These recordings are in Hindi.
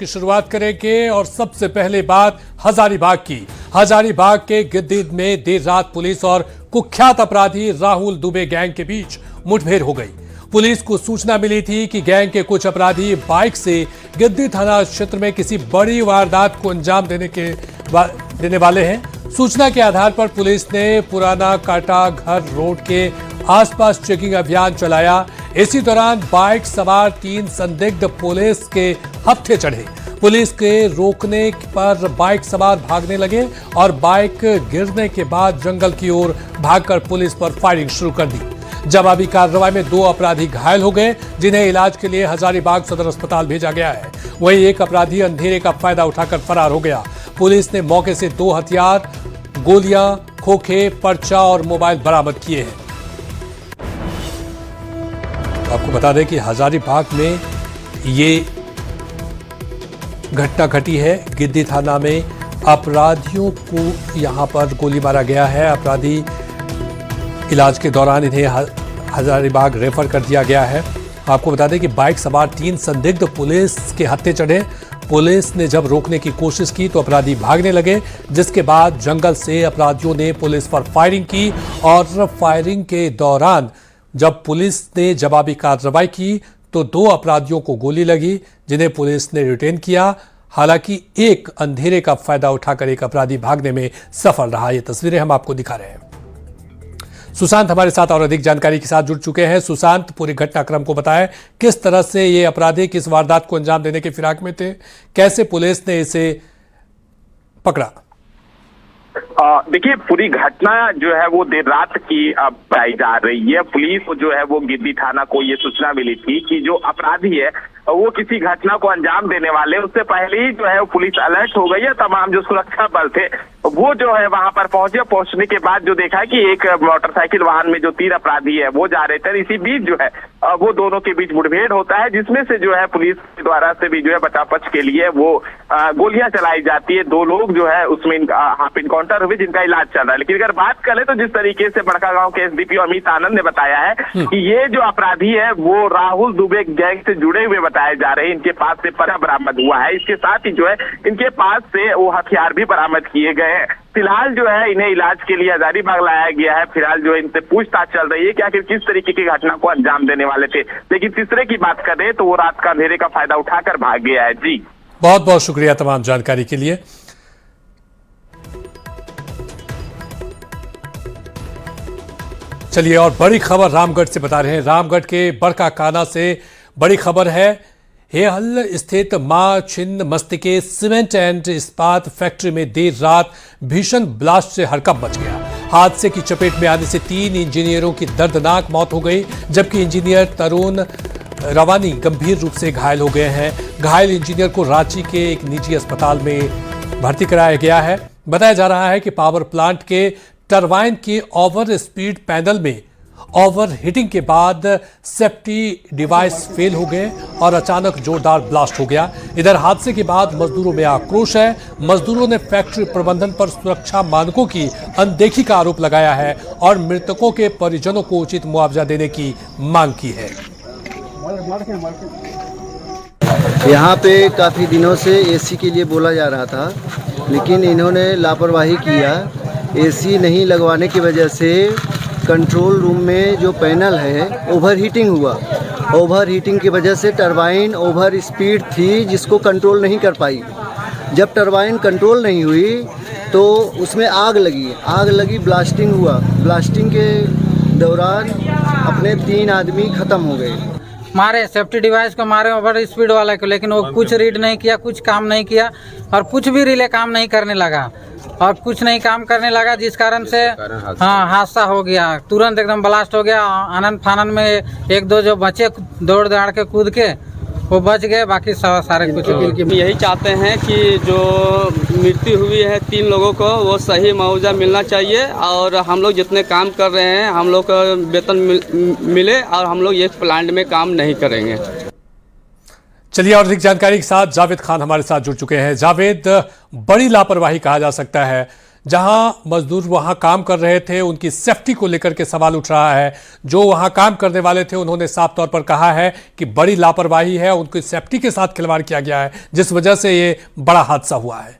की शुरुआत करेंगे और सबसे पहले बात हजारीबाग की। हजारीबाग के गिद्दीद में देर रात पुलिस और कुख्यात अपराधी राहुल दुबे गैंग के बीच मुठभेड़ हो गई। पुलिस को सूचना मिली थी कि गैंग के कुछ अपराधी बाइक से गिद्दी थाना क्षेत्र में किसी बड़ी वारदात को अंजाम देने वाले हैं। सूचना के आधार पर पुलिस ने पुराना काटा घर रोड के आसपास चेकिंग अभियान चलाया। इसी दौरान बाइक सवार 3 संदिग्ध पुलिस के हत्थे चढ़े। पुलिस के रोकने पर बाइक सवार भागने लगे और बाइक गिरने के बाद जंगल की ओर भागकर पुलिस पर फायरिंग शुरू कर दी। जवाबी कार्रवाई में 2 अपराधी घायल हो गए, जिन्हें इलाज के लिए हजारीबाग सदर अस्पताल भेजा गया है। वहीं एक अपराधी अंधेरे का फायदा उठाकर फरार हो गया। पुलिस ने मौके से 2 हथियार, गोलियां, खोखे, पर्चा और मोबाइल बरामद किए हैं। आपको बता दें कि हजारीबाग में ये घटना घटी है। गिद्दी थाना में अपराधियों को यहां पर गोली मारा गया है। अपराधी इलाज के दौरान इन्हें हजारीबाग रेफर कर दिया गया है। आपको बता दें कि बाइक सवार 3 संदिग्ध पुलिस के हत्थे चढ़े। पुलिस ने जब रोकने की कोशिश की तो अपराधी भागने लगे, जिसके बाद जंगल से अपराधियों ने पुलिस पर फायरिंग की और फायरिंग के दौरान जब पुलिस ने जवाबी कार्रवाई की तो 2 अपराधियों को गोली लगी, जिन्हें पुलिस ने रिटेन किया। हालांकि एक अंधेरे का फायदा उठाकर एक अपराधी भागने में सफल रहा। ये तस्वीरें हम आपको दिखा रहे हैं। सुशांत हमारे साथ और अधिक जानकारी के साथ जुड़ चुके हैं। सुशांत, पूरी घटनाक्रम को बताएं, किस तरह से ये अपराधी किस वारदात को अंजाम देने के फिराक में थे, कैसे पुलिस ने इसे पकड़ा? देखिए, पूरी घटना जो है वो देर रात की बताई जा रही है। पुलिस को जो है वो गिद्दी थाना को ये सूचना मिली थी कि जो अपराधी है वो किसी घटना को अंजाम देने वाले, उससे पहले ही जो है वो पुलिस अलर्ट हो गई है। तमाम जो सुरक्षा बल थे वो जो है वहां पर पहुंचे। पहुंचने के बाद जो देखा कि एक मोटरसाइकिल वाहन में जो 3 अपराधी है वो जा रहे थे। इसी बीच जो है वो दोनों के बीच मुठभेड़ होता है, जिसमें से जो है पुलिस के द्वारा से भी जो है बचाव के लिए वो गोलियां चलाई जाती है। 2 लोग जो है उसमें इनकाउंटर हुए, जिनका इलाज चल रहा है। लेकिन अगर बात करें तो जिस तरीके से बड़कागांव के एसडीपी अमित आनंद ने बताया है कि ये जो अपराधी है वो राहुल दुबे गैंग से जुड़े हुए बताए जा रहे हैं। इनके पास से पर्चा बरामद हुआ है। इसके साथ ही जो है इनके पास से वो हथियार भी बरामद किए गए हैं। फिलहाल जो है इन्हें इलाज के लिए हजारीबाग लाया गया है। फिलहाल जो है इनसे पूछताछ चल रही है कि आखिर किस तरीके की घटना को अंजाम देने वाले थे। लेकिन तीसरे की बात करें तो वो रात का अंधेरे का फायदा उठाकर भाग गया है। जी, बहुत बहुत शुक्रिया तमाम जानकारी के लिए। चलिए, और बड़ी खबर रामगढ़ से बता रहे हैं। रामगढ़ के बड़काकाना से बड़ी खबर है। हेहल स्थित मां छिन्न मस्तिके सीमेंट एंड इस्पात फैक्ट्री में देर रात भीषण ब्लास्ट से हड़कंप मच गया। हादसे की चपेट में आने से 3 इंजीनियरों की दर्दनाक मौत हो गई, जबकि इंजीनियर तरुण रवानी गंभीर रूप से घायल हो गए हैं। घायल इंजीनियर को रांची के एक निजी अस्पताल में भर्ती कराया गया है। बताया जा रहा है कि पावर प्लांट के टरबाइन के ओवर स्पीड पैनल में ओवर हीटिंग के बाद सेफ्टी डिवाइस फेल हो गए और अचानक जोरदार ब्लास्ट हो गया। इधर हादसे के बाद मजदूरों में आक्रोश है। मजदूरों ने फैक्ट्री प्रबंधन पर सुरक्षा मानकों की अनदेखी का आरोप लगाया है और मृतकों के परिजनों को उचित मुआवजा देने की मांग की है। यहाँ पे काफ़ी दिनों से एसी के लिए बोला जा रहा था, लेकिन इन्होंने लापरवाही किया। एसी नहीं लगवाने की वजह से कंट्रोल रूम में जो पैनल है ओवर हीटिंग हुआ। ओवर हीटिंग की वजह से टरबाइन ओवर स्पीड थी, जिसको कंट्रोल नहीं कर पाई। जब टरबाइन कंट्रोल नहीं हुई तो उसमें आग लगी, ब्लास्टिंग हुआ। ब्लास्टिंग के दौरान अपने 3 आदमी ख़त्म हो गए। मारे सेफ्टी डिवाइस को मारे ओवर स्पीड वाले को, लेकिन वो कुछ रीड नहीं किया, कुछ काम नहीं किया और कुछ भी रिले काम नहीं करने लगा और कुछ नहीं काम करने लगा, जिस कारण से हादसा हो गया। तुरंत एकदम ब्लास्ट हो गया। आनंद फानन में 1-2 जो बचे दौड़ दौड़ के कूद के वो बच गए, बाकी सारे कुछ। यही चाहते हैं कि जो मृत्यु हुई है 3 लोगों को वो सही मुआवजा मिलना चाहिए और हम लोग जितने काम कर रहे हैं हम लोग को वेतन मिले और हम लोग एक प्लांट में काम नहीं करेंगे। चलिए, और अधिक जानकारी के साथ जावेद खान हमारे साथ जुड़ चुके हैं। जावेद, बड़ी लापरवाही कहा जा सकता है जहां मजदूर वहां काम कर रहे थे उनकी सेफ्टी को लेकर के सवाल उठ रहा है। जो वहां काम करने वाले थे उन्होंने साफ तौर पर कहा है कि बड़ी लापरवाही है, उनकी सेफ्टी के साथ खिलवाड़ किया गया है, जिस वजह से ये बड़ा हादसा हुआ है।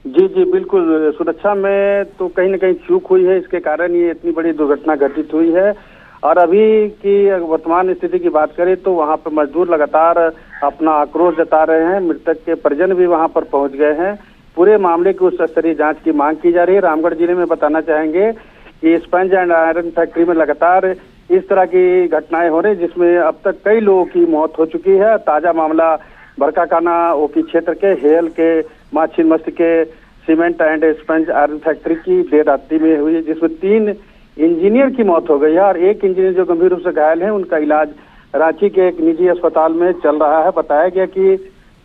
जी जी बिल्कुल, सुरक्षा में तो कहीं ना कहीं चूक हुई है, इसके कारण ये इतनी बड़ी दुर्घटना घटित हुई है। और अभी की वर्तमान स्थिति की बात करें तो वहाँ पर मजदूर लगातार अपना आक्रोश जता रहे हैं। मृतक के परिजन भी वहाँ पर पहुँच गए हैं। पूरे मामले की उच्च स्तरीय जांच की मांग की जा रही है। रामगढ़ जिले में बताना चाहेंगे कि स्पंज एंड आयरन फैक्ट्री में लगातार इस तरह की घटनाएं हो रही, जिसमें अब तक कई लोगों की मौत हो चुकी है। ताजा मामला बरकाकाना ओकी क्षेत्र के हेल के माँ छिन्नमस्ती के cement and sponge iron factory की देर रात्रि में हुई, जिसमें 3 इंजीनियर की मौत हो गई है और 1 इंजीनियर जो गंभीर रूप से घायल है, उनका इलाज रांची के एक निजी अस्पताल में चल रहा है। बताया गया कि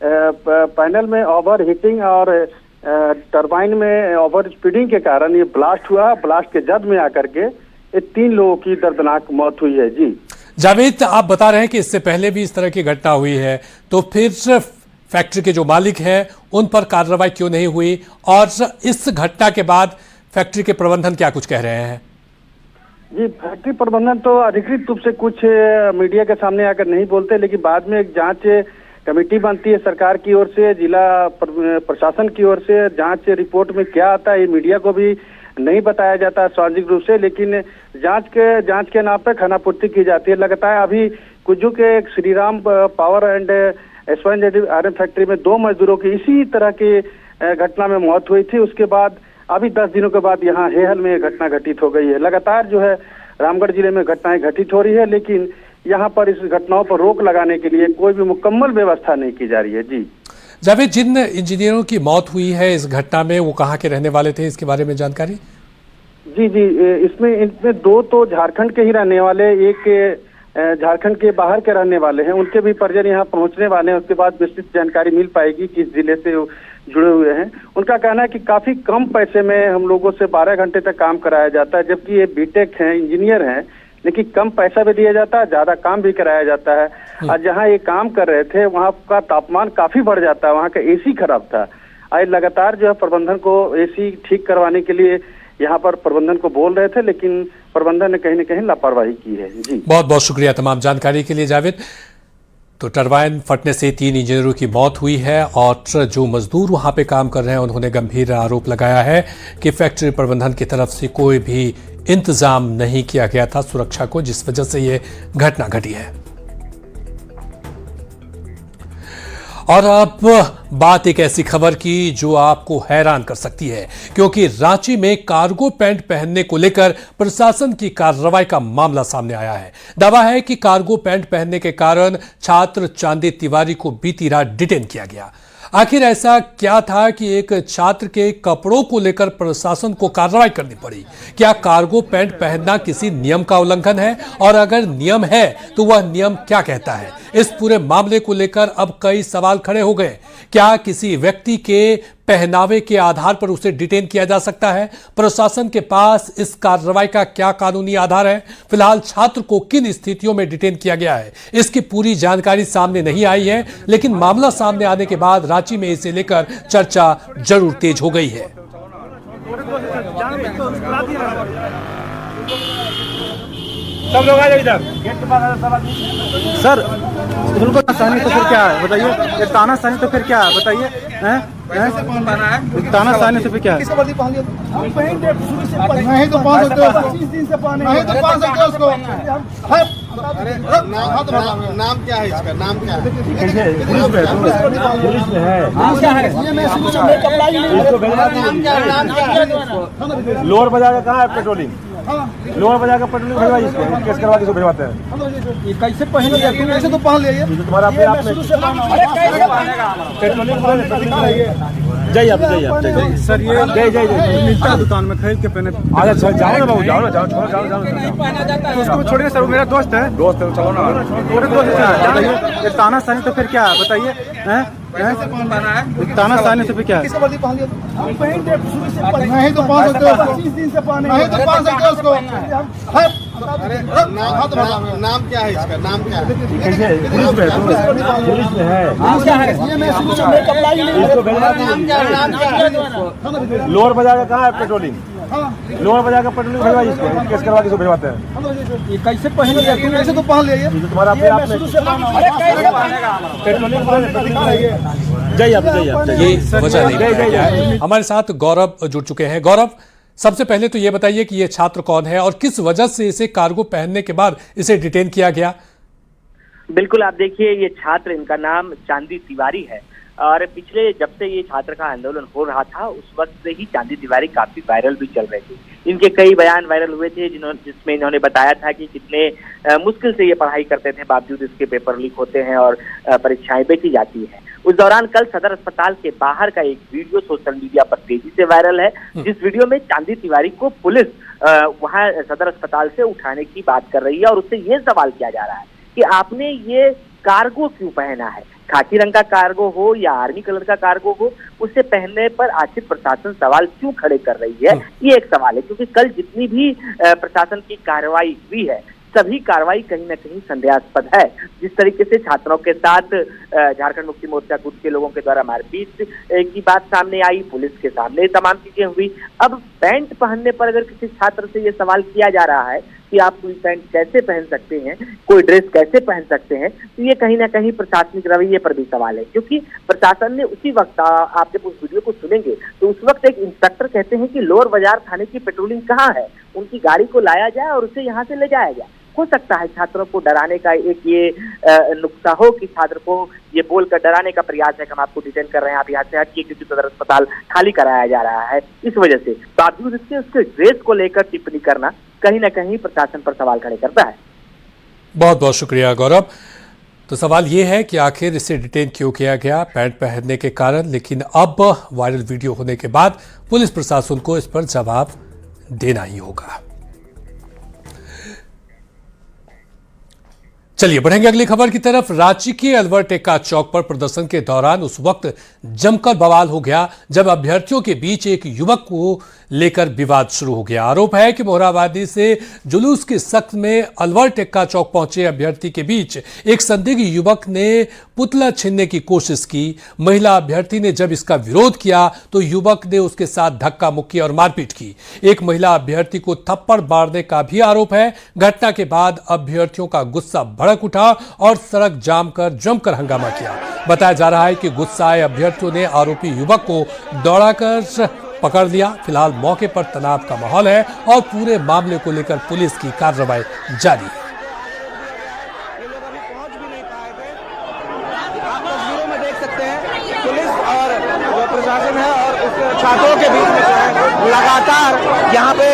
पैनल में ओवर हीटिंग और टरबाइन में ओवर स्पीडिंग के कारण ये ब्लास्ट हुआ। ब्लास्ट के जद में आकर के ये 3 लोगों की दर्दनाक मौत हुई है। जी जावेद, आप बता रहे हैं कि इससे पहले भी इस तरह की घटना हुई है, तो फिर फैक्ट्री के जो मालिक हैं उन पर कार्रवाई क्यों नहीं हुई, और इस घटना के बाद फैक्ट्री के प्रबंधन क्या कुछ कह रहे हैं? जी, फैक्ट्री प्रबंधन तो अधिकृत रूप से कुछ मीडिया के सामने आकर नहीं बोलते, लेकिन बाद में एक जांच कमेटी बनती है सरकार की ओर से, जिला प्रशासन की ओर से। जांच रिपोर्ट में क्या आता है ये मीडिया को भी नहीं बताया जाता सार्वजनिक रूप से, लेकिन जांच के नाम पर खानापूर्ति की जाती है लगातार। अभी कुज्जू के Shriram power and sponge iron factory में 2 मजदूरों की इसी तरह की घटना में मौत हुई थी। उसके बाद अभी 10 दिनों के बाद यहाँ हेहल में घटना घटित हो गई है। लगातार जो है रामगढ़ जिले में घटनाएं घटित हो रही है, लेकिन यहाँ पर इस घटनाओं पर रोक लगाने के लिए कोई भी मुकम्मल व्यवस्था नहीं की जा रही है। जी जावेद, जिन इंजीनियरों की मौत हुई है इस घटना में, वो कहाँ के रहने वाले थे, इसके बारे में जानकारी? जी, इनमें 2 तो झारखंड के ही रहने वाले, एक झारखंड के बाहर के रहने वाले हैं। उनके भी परिजन यहाँ पहुंचने वाले हैं, उसके बाद विस्तृत जानकारी मिल पाएगी किस जिले से जुड़े हुए हैं। उनका कहना है कि काफी कम पैसे में हम लोगों से 12 घंटे तक काम कराया जाता है, जबकि ये बीटेक हैं, इंजीनियर हैं, लेकिन कम पैसा भी दिया जाता है, ज्यादा काम भी कराया जाता है। और जहाँ ये काम कर रहे थे वहाँ का तापमान काफी बढ़ जाता है, वहाँ का एसी खराब था। आज लगातार जो है प्रबंधन को एसी ठीक करवाने के लिए यहाँ पर प्रबंधन को बोल रहे थे, लेकिन प्रबंधन ने कहीं न कहीं लापरवाही की है। जी बहुत बहुत शुक्रिया तमाम जानकारी के लिए जावेद। तो टरबाइन फटने से 3 इंजीनियरों की मौत हुई है और जो मजदूर वहां पे काम कर रहे हैं उन्होंने गंभीर आरोप लगाया है कि फैक्ट्री प्रबंधन की तरफ से कोई भी इंतजाम नहीं किया गया था सुरक्षा को, जिस वजह से ये घटना घटी है। और अब बात एक ऐसी खबर की जो आपको हैरान कर सकती है, क्योंकि रांची में कार्गो पैंट पहनने को लेकर प्रशासन की कार्रवाई का मामला सामने आया है। दावा है कि कार्गो पैंट पहनने के कारण छात्र चांदी तिवारी को बीती रात डिटेन किया गया। आखिर ऐसा क्या था कि एक छात्र के कपड़ों को लेकर प्रशासन को कार्रवाई करनी पड़ी? क्या कार्गो पैंट पहनना किसी नियम का उल्लंघन है, और अगर नियम है तो वह नियम क्या कहता है? इस पूरे मामले को लेकर अब कई सवाल खड़े हो गए। क्या किसी व्यक्ति के पहनावे के आधार पर उसे डिटेन किया जा सकता है? प्रशासन के पास इस कार्रवाई का क्या कानूनी आधार है? फिलहाल छात्र को किन स्थितियों में डिटेन किया गया है, इसकी पूरी जानकारी सामने नहीं आई है, लेकिन मामला सामने आने के बाद रांची में इसे लेकर चर्चा जरूर तेज हो गई है। सब लोग आ जाइए इधर गेट के पास। सर उनको तानाशाही तो फिर क्या है बताइए? ये तानाशाही तो फिर क्या है बताइए? तानाशाही तो फिर क्या है? नहीं तो 5 दिन से पानी नहीं तो 5 दिन उसको नाम क्या है इसका? नाम क्या है? पुलिस में है। लोअर बाजार का कहाँ है पेट्रोलिंग? लोअर बाजार का पेट्रोलिंग भिजवाइए, इसको केस करवा के इसको भिजवाते हैं। ये कैसे पहन लिया? तुम ऐसे तो पहन लिया तुम्हारा अपने आप में पेट्रोलिंग। जाइए आप सर, ये जय मिलता है दुकान में खरीद के पहने। आजा सर, जाओ ना बाबू, जाओ ना, जाओ जाओ। उसको छोड़िए सर, वो मेरा दोस्त है। दोस्त है, चलो ना। मेरे दोस्त है। ये तानाशाही तो फिर क्या है बताइए? तानाशाही तो फिर क्या है? नहीं तो 5 दिन से पानी नहीं तो 5 दिन उसको नाम क्या है इसका? नाम क्या है? पुलिस में है। लोअर बाजार का कहाँ है पेट्रोलिंग? लोअर बाजार का पेट्रोलिंग भिजवाई इसको, केस करवा के इसको भिजवाते हैं। ये कैसे पहन लिया? तुम ऐसे तो पहन लिया। तुम्हारा अपने आप में पेट्रोलिंग जाइए आप ये वजह नहीं बताया गया है। हमारे साथ गौरव जुड़ चुके हैं। गौरव, सबसे पहले तो ये बताइए कि ये छात्र कौन है और किस वजह से इसे कार्गो पहनने के बाद इसे डिटेन किया गया? बिल्कुल, आप देखिए, ये छात्र, इनका नाम चांदी तिवारी है और पिछले जब से ये छात्र का आंदोलन हो रहा था उस वक्त से ही चांदी तिवारी काफी वायरल भी चल रहे थे। इनके कई बयान वायरल हुए थे जिसमें इन्होंने बताया था कि कितने मुश्किल से ये पढ़ाई करते थे, बावजूद इसके पेपर लीक होते हैं और परीक्षाएं बेची जाती हैं। उस दौरान कल सदर अस्पताल के बाहर का एक वीडियो सोशल मीडिया पर तेजी से वायरल है, जिस वीडियो में चांदी तिवारी को पुलिस वहां सदर अस्पताल से उठाने की बात कर रही है और उससे ये सवाल किया जा रहा है कि आपने ये कार्गो क्यों पहना है। खाकी रंग का कार्गो हो या आर्मी कलर का कार्गो हो, उसे पहनने पर आखिर प्रशासन सवाल क्यों खड़े कर रही है, ये एक सवाल है। क्योंकि कल जितनी भी प्रशासन की कार्रवाई हुई है, सभी कार्रवाई कहीं न कहीं संदेहास्पद है। जिस तरीके से छात्रों के साथ झारखंड मुक्ति मोर्चा गुट के लोगों के द्वारा मारपीट की बात सामने आई, पुलिस के सामने तमाम चीजें हुई। अब पैंट पहनने पर अगर किसी छात्र से ये सवाल किया जा रहा है कि आप कोई पैंट कैसे पहन सकते हैं, कोई ड्रेस कैसे पहन सकते हैं, तो ये कहीं ना कहीं प्रशासनिक रवैये पर भी सवाल है। क्योंकि प्रशासन ने उसी वक्त, आप जब उस वीडियो को सुनेंगे तो उस वक्त एक इंस्पेक्टर कहते हैं कि लोअर बाजार थाने की पेट्रोलिंग कहाँ है, उनकी गाड़ी को लाया जाए और उसे यहाँ से ले जाया जाए। हो सकता है छात्रों को डराने का एक ये नुक्ता हो कि छात्र को ये बोलकर डराने का प्रयास है कि हम आपको डिटेन कर रहे हैं, आप यहाँ से हटिए, क्योंकि सदर अस्पताल खाली कराया जा रहा है। इस वजह से बावजूद इसके उसके ड्रेस को लेकर टिप्पणी करना कहीं ना कहीं प्रशासन पर सवाल खड़े करता है। बहुत बहुत शुक्रिया गौरव। तो सवाल ये है कि आखिर इसे डिटेन क्यों किया गया, पैंट पहनने के कारण। लेकिन अब वायरल वीडियो होने के बाद पुलिस प्रशासन को इस पर जवाब देना ही होगा। चलिए बढ़ेंगे अगली खबर की तरफ। रांची के अलवर टेक्का चौक पर प्रदर्शन के दौरान उस वक्त जमकर बवाल हो गया जब अभ्यर्थियों के बीच एक युवक को लेकर विवाद शुरू हो गया। आरोप है कि मोरहाबादी से जुलूस के सख्त में अलवर टेक्का चौक पहुंचे अभ्यर्थी के बीच एक संदिग्ध युवक ने पुतला छीनने की कोशिश की। महिला अभ्यर्थी ने जब इसका विरोध किया तो युवक ने उसके साथ धक्का मुक्की और मारपीट की। एक महिला अभ्यर्थी को थप्पड़ मारने का भी आरोप है। घटना के बाद अभ्यर्थियों का गुस्सा भड़क उठा और सड़क जाम कर जमकर हंगामा किया। बताया जा रहा है कि गुस्साए अभ्यर्थियों ने आरोपी युवक को दौड़ाकर पकड़ लिया। फिलहाल मौके पर तनाव का माहौल है और पूरे मामले को लेकर पुलिस की कार्रवाई जारी है। पुलिस और जो प्रशासन है और उस छात्रों के बीच में जो है लगातार यहाँ पे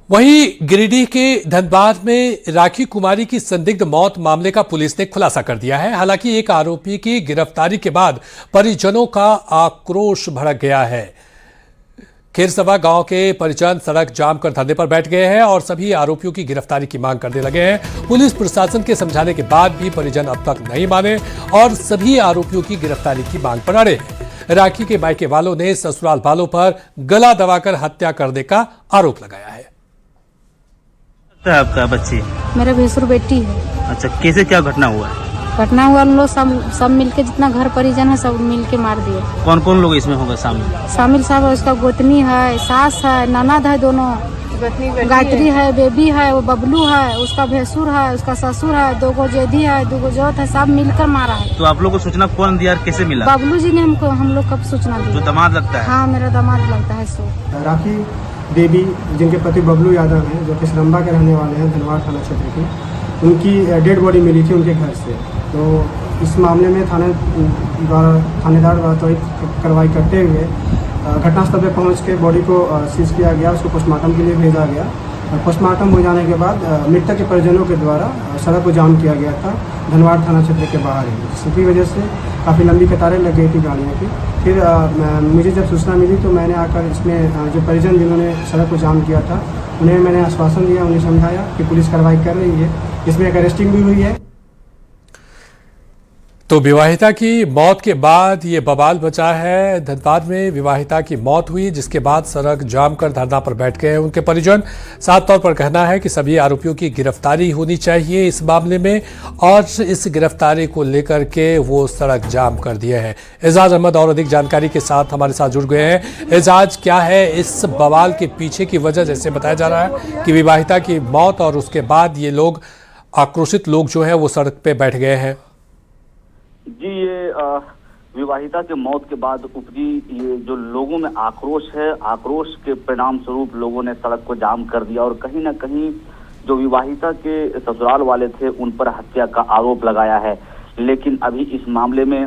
वहीं गिरिडीह के धनबाद में राखी कुमारी की संदिग्ध मौत मामले का पुलिस ने खुलासा कर दिया है। हालांकि एक आरोपी की गिरफ्तारी के बाद परिजनों का आक्रोश भड़क गया है। खेरसवा गांव के परिजन सड़क जाम कर धरने पर बैठ गए हैं और सभी आरोपियों की गिरफ्तारी की मांग करने लगे हैं। पुलिस प्रशासन के समझाने के बाद भी परिजन अब तक नहीं माने और सभी आरोपियों की गिरफ्तारी की मांग पर अड़े हैं। राखी के मायके वालों ने ससुराल वालों पर गला दबाकर हत्या करने का आरोप लगाया है। आपका बच्ची मेरा भैंसुर बेटी है। अच्छा, कैसे क्या घटना हुआ है? घटना हुआ, हम लोग सब मिलके जितना घर परिजन है सब मिलके मार दिए। कौन कौन लोग इसमें होंगे शामिल? शामिल साहब है, उसका गोतनी है, सास है, ननद है, दोनों गायत्री है, बेबी है, वो बबलू है, उसका भैंसुर है, उसका ससुर है, 2 गो जेधी है, 2 गो जोत है, सब मिलकर मारा है। तो आप लोग को सूचना कौन दिया, कैसे मिला? बबलू जी ने हमको, हम लोग कब सूचना दी? जो दामाद लगता है? हाँ, मेरा दामाद लगता है। सो राखी देवी जिनके पति बबलू यादव हैं, जो कि श्रम्बा के रहने वाले हैं, धनबाद थाना क्षेत्र की, उनकी डेड बॉडी मिली थी उनके घर से। तो इस मामले में थानेदार द्वारा त्वरित कार्रवाई करते हुए घटनास्थल पर पहुंच के बॉडी को सीज किया गया, उसको पोस्टमार्टम के लिए भेजा गया पोस्टमार्टम हो जाने के बाद मृतक के परिजनों के द्वारा सड़क को जाम किया गया था धनवाड़ थाना क्षेत्र के बाहर ही, जिसकी वजह से काफ़ी लंबी कतारें लग गई थी गाड़ियों की। फिर मुझे जब सूचना मिली तो मैंने आकर इसमें जो परिजन जिन्होंने सड़क को जाम किया था उन्हें मैंने आश्वासन दिया, उन्हें समझाया कि पुलिस कार्रवाई कर रही है। इसमें एक अरेस्टिंग भी हुई है। तो विवाहिता की मौत के बाद ये बवाल बचा है। धनबाद में विवाहिता की मौत हुई, जिसके बाद सड़क जाम कर धरना पर बैठ गए उनके परिजन। साफ तौर पर कहना है कि सभी आरोपियों की गिरफ्तारी होनी चाहिए इस मामले में, और इस गिरफ्तारी को लेकर के वो सड़क जाम कर दिए हैं। एजाज अहमद और अधिक जानकारी के साथ हमारे साथ जुड़ गए हैं। एजाज, क्या है इस बवाल के पीछे की वजह? जैसे बताया जा रहा है कि विवाहिता की मौत और उसके बाद ये लोग आक्रोशित लोग जो है वो सड़क पे बैठ गए हैं। जी, ये विवाहिता के मौत के बाद उपजी ये जो लोगों में आक्रोश है, आक्रोश के परिणाम स्वरूप लोगों ने सड़क को जाम कर दिया और कहीं ना कहीं जो विवाहिता के ससुराल वाले थे उन पर हत्या का आरोप लगाया है। लेकिन अभी इस मामले में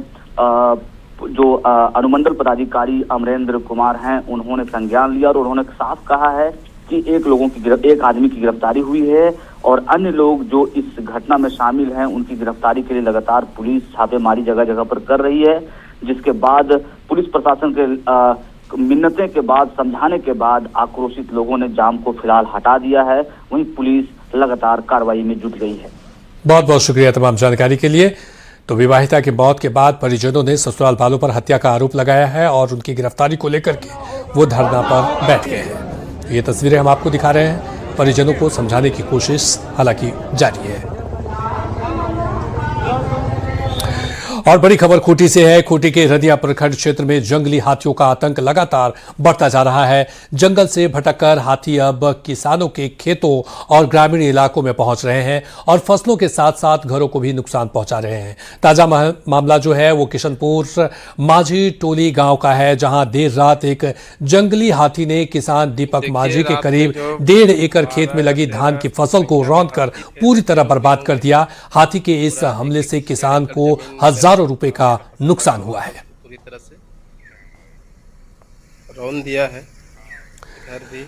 जो अनुमंडल पदाधिकारी अमरेंद्र कुमार हैं, उन्होंने संज्ञान लिया और उन्होंने साफ कहा है कि एक आदमी की गिरफ्तारी हुई है और अन्य लोग जो इस घटना में शामिल हैं उनकी गिरफ्तारी के लिए लगातार पुलिस छापेमारी जगह जगह पर कर रही है। जिसके बाद पुलिस प्रशासन के मिन्नतें के बाद, समझाने के बाद आक्रोशित लोगों ने जाम को फिलहाल हटा दिया है। वहीं पुलिस लगातार कार्रवाई में जुट गई है। बहुत बहुत शुक्रिया तमाम जानकारी के लिए। तो विवाहिता की मौत के बाद परिजनों ने ससुराल वालों पर हत्या का आरोप लगाया है और उनकी गिरफ्तारी को लेकर के वो धरना पर बैठ गए हैं। ये तस्वीरें हम आपको दिखा रहे हैं। परिजनों को समझाने की कोशिश हालांकि जारी है। और बड़ी खबर खूंटी से है। खूंटी के रदिया प्रखंड क्षेत्र में जंगली हाथियों का आतंक लगातार बढ़ता जा रहा है। जंगल से भटककर हाथी अब किसानों के खेतों और ग्रामीण इलाकों में पहुंच रहे हैं और फसलों के साथ साथ घरों को भी नुकसान पहुंचा रहे हैं। ताजा मामला जो है वो किशनपुर माझी टोली गांव का है, जहां देर रात एक जंगली हाथी ने किसान दीपक माझी के करीब 1.5 एकड़ खेत में लगी धान की फसल को रौंदकर पूरी तरह बर्बाद कर दिया। हाथी के इस हमले से किसान को हजारों रुपए का नुकसान हुआ है। पूरी तरह से रौंद दिया है घर भी।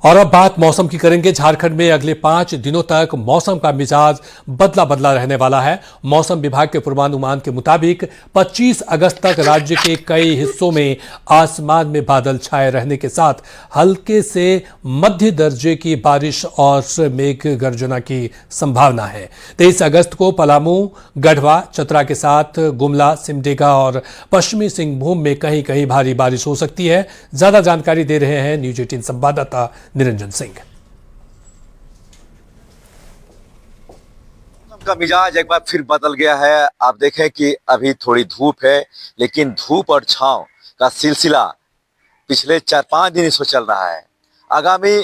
और अब बात मौसम की करेंगे। झारखंड में अगले 5 दिनों तक मौसम का मिजाज बदला बदला रहने वाला है। मौसम विभाग के पूर्वानुमान के मुताबिक 25 अगस्त तक राज्य के कई हिस्सों में आसमान में बादल छाए रहने के साथ हल्के से मध्य दर्जे की बारिश और मेघ गर्जना की संभावना है। 23 अगस्त को पलामू, गढ़वा, चतरा के साथ गुमला, सिमडेगा और पश्चिमी सिंहभूम में कहीं कहीं भारी बारिश हो सकती है। ज्यादा जानकारी दे रहे हैं न्यूज 18 संवाददाता निरंजन सिंह। का मिजाज एक बार फिर बदल गया है। आप देखें कि अभी थोड़ी धूप है, लेकिन धूप और छांव का सिलसिला पिछले 4-5 दिन से चल रहा है। आगामी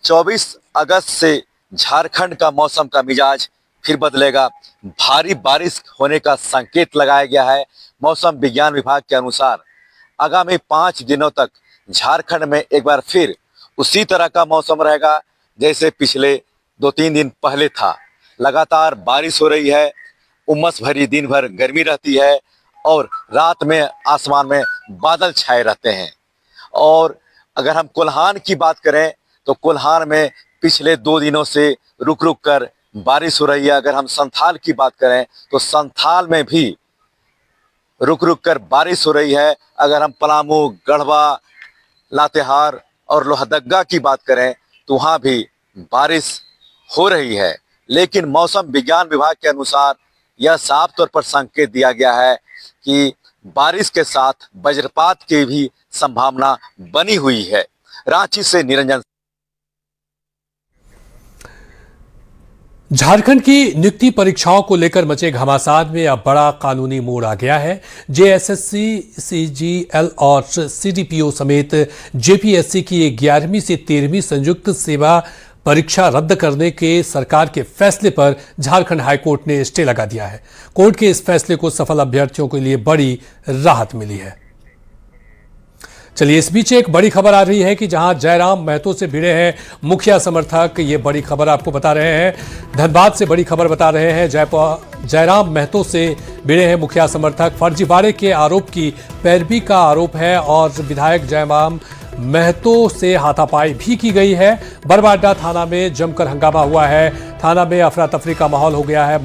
24 अगस्त से झारखंड का मौसम का मिजाज फिर बदलेगा। भारी बारिश होने का संकेत लगाया गया है। मौसम विज्ञान विभाग के अनुसार आगामी 5 दिनों तक झारखंड में एक बार फिर उसी तरह का मौसम रहेगा जैसे पिछले 2-3 दिन पहले था। लगातार बारिश हो रही है, उमस भरी दिन भर गर्मी रहती है और रात में आसमान में बादल छाए रहते हैं। और अगर हम कोल्हान की बात करें तो कोल्हान में पिछले 2 दिनों से रुक रुक कर बारिश हो रही है। अगर हम संथाल की बात करें तो संथाल में भी रुक रुक कर बारिश हो रही है। अगर हम पलामू, गढ़वा, लातेहार और लोहरदगा की बात करें तो वहाँ भी बारिश हो रही है। लेकिन मौसम विज्ञान विभाग के अनुसार यह साफ तौर पर संकेत दिया गया है कि बारिश के साथ वज्रपात की भी संभावना बनी हुई है। रांची से निरंजन। झारखंड की नियुक्ति परीक्षाओं को लेकर मचे घमासान में अब बड़ा कानूनी मोड़ आ गया है। जेएसएससी, सीजीएल और सीडीपीओ समेत जेपीएससी की 11वीं से 13वीं संयुक्त सेवा परीक्षा रद्द करने के सरकार के फैसले पर झारखंड हाईकोर्ट ने स्टे लगा दिया है। कोर्ट के इस फैसले को सफल अभ्यर्थियों के लिए बड़ी राहत मिली है। चलिए, इस बीच एक बड़ी खबर आ रही है कि जहां जयराम महतो से भिड़े हैं मुखिया समर्थक। ये बड़ी खबर आपको बता रहे हैं, धनबाद से बड़ी खबर बता रहे हैं। जयराम महतो से भिड़े हैं मुखिया समर्थक। फर्जीवाड़े के आरोप की पैरवी का आरोप है और विधायक जयराम महतो से हाथापाई भी की गई है। बरवाडा थाना में जमकर हंगामा हुआ है। थाना में अफरा तफरी का माहौल हो गया है।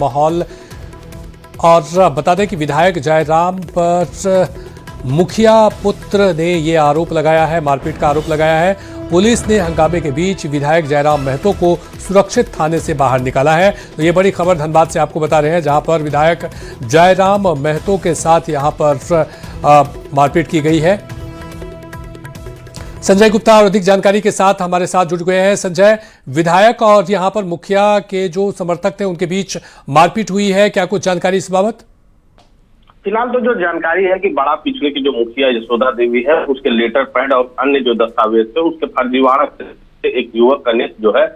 और बता दें कि विधायक जयराम पर मुखिया पुत्र ने ये आरोप लगाया है, मारपीट का आरोप लगाया है। पुलिस ने हंगामे के बीच विधायक जयराम महतो को सुरक्षित थाने से बाहर निकाला है। तो ये बड़ी खबर धनबाद से आपको बता रहे हैं, जहां पर विधायक जयराम महतो के साथ यहां पर मारपीट की गई है। संजय गुप्ता और अधिक जानकारी के साथ हमारे साथ जुड़ गए हैं। संजय, विधायक और यहां पर मुखिया के जो समर्थक थे उनके बीच मारपीट हुई है, क्या कुछ जानकारी इस बाबत? फिलहाल तो जो जानकारी है कि बड़ा पिछले की जो मुखिया यशोदा देवी है, उसके लेटर पैड और अन्य जो दस्तावेज थे उसके फर्जीवाड़ा से एक युवक गणेश जो है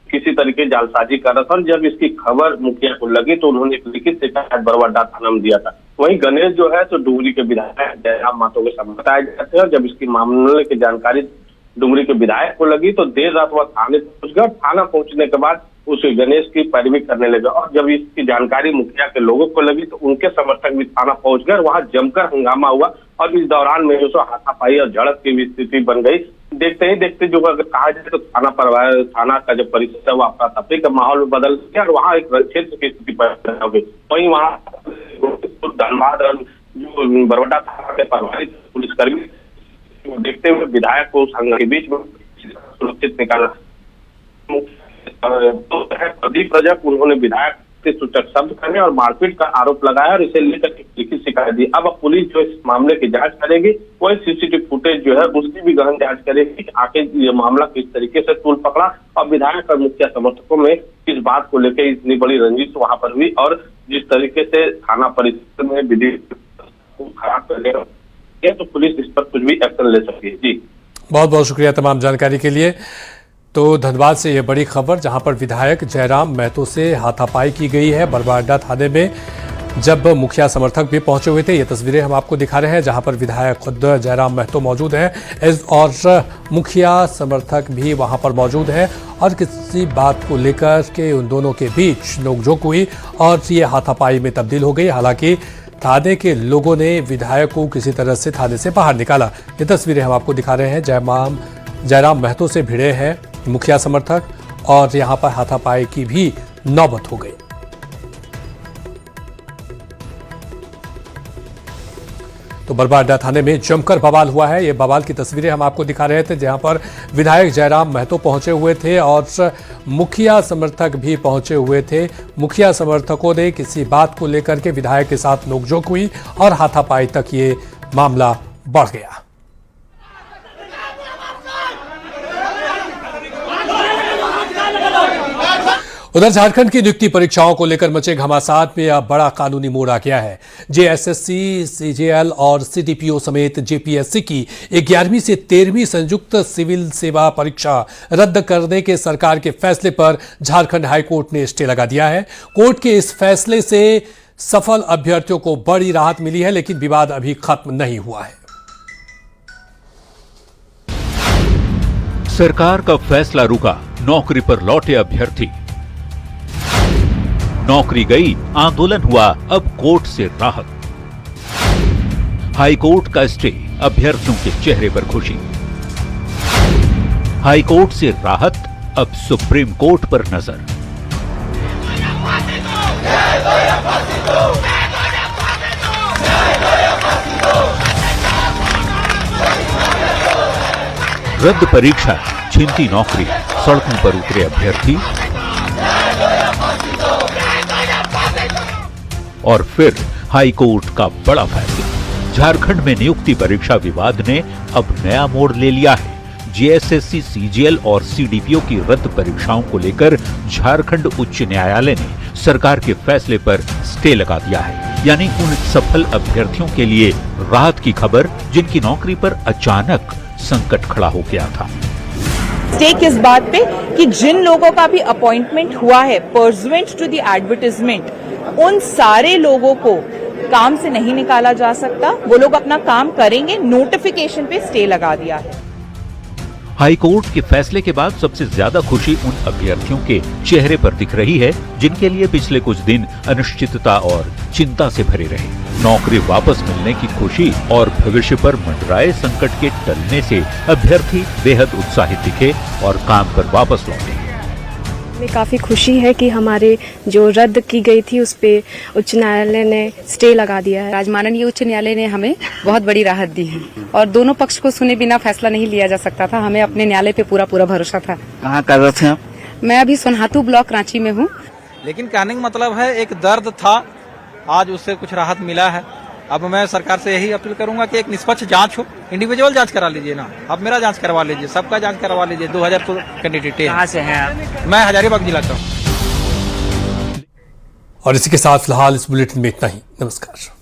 किसी तरीके जालसाजी कर रहा था। और जब इसकी खबर मुखिया को लगी तो उन्होंने एक लिखित शिकायत बरवाडा थाना में दिया था। वहीं गणेश जो है तो डुमरी के विधायक जयराम महतो के साथ बताए जाते हैं। और जब इसकी मामले की जानकारी डुमरी के विधायक को लगी तो देर रात वह थाने पहुंच गया। थाना पहुंचने के बाद उस गणेश की पैरवी करने लगा और जब इसकी जानकारी मुखिया के लोगों को लगी तो उनके समर्थक भी थाना पहुंच गए। वहां जमकर हंगामा हुआ और इस दौरान में जो हाथापाई और झड़प की स्थिति बन गई। देखते ही देखते जो अगर कहा जाए तो थाना का जो परिसर है वो अफरा तफरी का माहौल में बदल गया और वहाँ एक रणक्षेत्र की स्थिति पैदा हो गई। वहीं वहाँ धनबाद और जो बरवाडा थाना के प्रभारी पुलिसकर्मी देखते हुए विधायक को संघ के बीच में सुरक्षित निकाला। तो प्रदीप रजक उन्होंने विधायक से सूचक शब्द करने और मारपीट का आरोप लगाया और इसे लेकर लिखित शिकायत दी। अब पुलिस जो इस मामले की जांच करेगी, वही सीसीटीवी फुटेज जो है उसकी भी गहन जांच करेगी कि आखिर ये मामला किस तरीके से तूल पकड़ा और विधायक और मुखिया समर्थकों में किस बात को लेकर इतनी बड़ी रंजिश वहां पर हुई और जिस तरीके से थाना परिसर में विधि खराब कर तो पुलिस इस पर कुछ भी एक्शन ले सकती है। जी बहुत बहुत शुक्रिया तमाम जानकारी के लिए। तो धनबाद से ये बड़ी खबर, जहां पर विधायक जयराम महतो से हाथापाई की गई है बरवाडा थाने में, जब मुखिया समर्थक भी पहुंचे हुए थे। ये तस्वीरें हम आपको दिखा रहे हैं, जहां पर विधायक खुद जयराम महतो मौजूद हैं और मुखिया समर्थक भी वहां पर मौजूद हैं और किसी बात को लेकर के उन दोनों के बीच नोकझोंक हुई और ये हाथापाई में तब्दील हो गई। हालांकि थाने के लोगों ने विधायक को किसी तरह से थाने से बाहर निकाला। ये तस्वीरें हम आपको दिखा रहे हैं। जयराम महतो से भिड़े हैं मुखिया समर्थक और यहां पर हाथापाई की भी नौबत हो गई। तो बरवाडा थाने में जमकर बवाल हुआ है। ये बवाल की तस्वीरें हम आपको दिखा रहे थे, जहां पर विधायक जयराम महतो पहुंचे हुए थे और मुखिया समर्थक भी पहुंचे हुए थे। मुखिया समर्थकों ने किसी बात को लेकर के विधायक के साथ नोकझोंक हुई और हाथापाई तक ये मामला बढ़ गया। उधर झारखंड की नियुक्ति परीक्षाओं को लेकर मचे घमासान में अब बड़ा कानूनी मोड़ आ गया है। जेएसएससी, सीजीएल और सीडीपीओ समेत जेपीएससी की 11वीं से 13वीं संयुक्त सिविल सेवा परीक्षा रद्द करने के सरकार के फैसले पर झारखंड हाईकोर्ट ने स्टे लगा दिया है। कोर्ट के इस फैसले से सफल अभ्यर्थियों को बड़ी राहत मिली है, लेकिन विवाद अभी खत्म नहीं हुआ है। सरकार का फैसला रुका, नौकरी पर लौटे अभ्यर्थी। नौकरी गई, आंदोलन हुआ, अब कोर्ट से राहत। हाईकोर्ट का स्टे, अभ्यर्थियों के चेहरे पर खुशी। हाईकोर्ट से राहत, अब सुप्रीम कोर्ट पर नजर। रद्द परीक्षा, छिनती नौकरी, सड़कों पर उतरे अभ्यर्थी और फिर हाईकोर्ट का बड़ा फैसला। झारखंड में नियुक्ति परीक्षा विवाद ने अब नया मोड़ ले लिया है। जेएसएससी, सीजीएल और सीडीपीओ की रद्द परीक्षाओं को लेकर झारखंड उच्च न्यायालय ने सरकार के फैसले पर स्टे लगा दिया है। यानी उन सफल अभ्यर्थियों के लिए राहत की खबर जिनकी नौकरी पर अचानक संकट खड़ा हो गया था। स्टेक इस बात पे कि जिन लोगों का भी अपॉइंटमेंट हुआ है पर्सुएंट टू द एडवर्टाइजमेंट, उन सारे लोगों को काम से नहीं निकाला जा सकता। वो लोग अपना काम करेंगे। नोटिफिकेशन पे स्टे लगा दिया है। हाईकोर्ट के फैसले के बाद सबसे ज्यादा खुशी उन अभ्यर्थियों के चेहरे पर दिख रही है जिनके लिए पिछले कुछ दिन अनिश्चितता और चिंता से भरे रहे। नौकरी वापस मिलने की खुशी और भविष्य पर मंडराए संकट के टलने से अभ्यर्थी बेहद उत्साहित दिखे और काम पर वापस लौटे। हमें काफ़ी खुशी है कि हमारे जो रद्द की गई थी उस पे उच्च न्यायालय ने स्टे लगा दिया है। आज माननीय उच्च न्यायालय ने हमें बहुत बड़ी राहत दी है और दोनों पक्ष को सुने बिना फैसला नहीं लिया जा सकता था। हमें अपने न्यायालय पे पूरा भरोसा था। कहाँ कर रहे थे आप? मैं अभी सोनहातू ब्लॉक रांची में हूँ। लेकिन कहने का मतलब है एक दर्द था, आज उससे कुछ राहत मिला है। अब मैं सरकार से यही अपील करूंगा कि एक निष्पक्ष जांच हो, इंडिविजुअल जांच करा लीजिए ना, आप मेरा जांच करवा लीजिए, सबका जांच करवा लीजिए। 2000 कैंडिडेट है। कहाँ से हैं आप? मैं हजारीबाग जिला का हूँ। और इसी के साथ फिलहाल इस बुलेटिन में इतना ही। नमस्कार।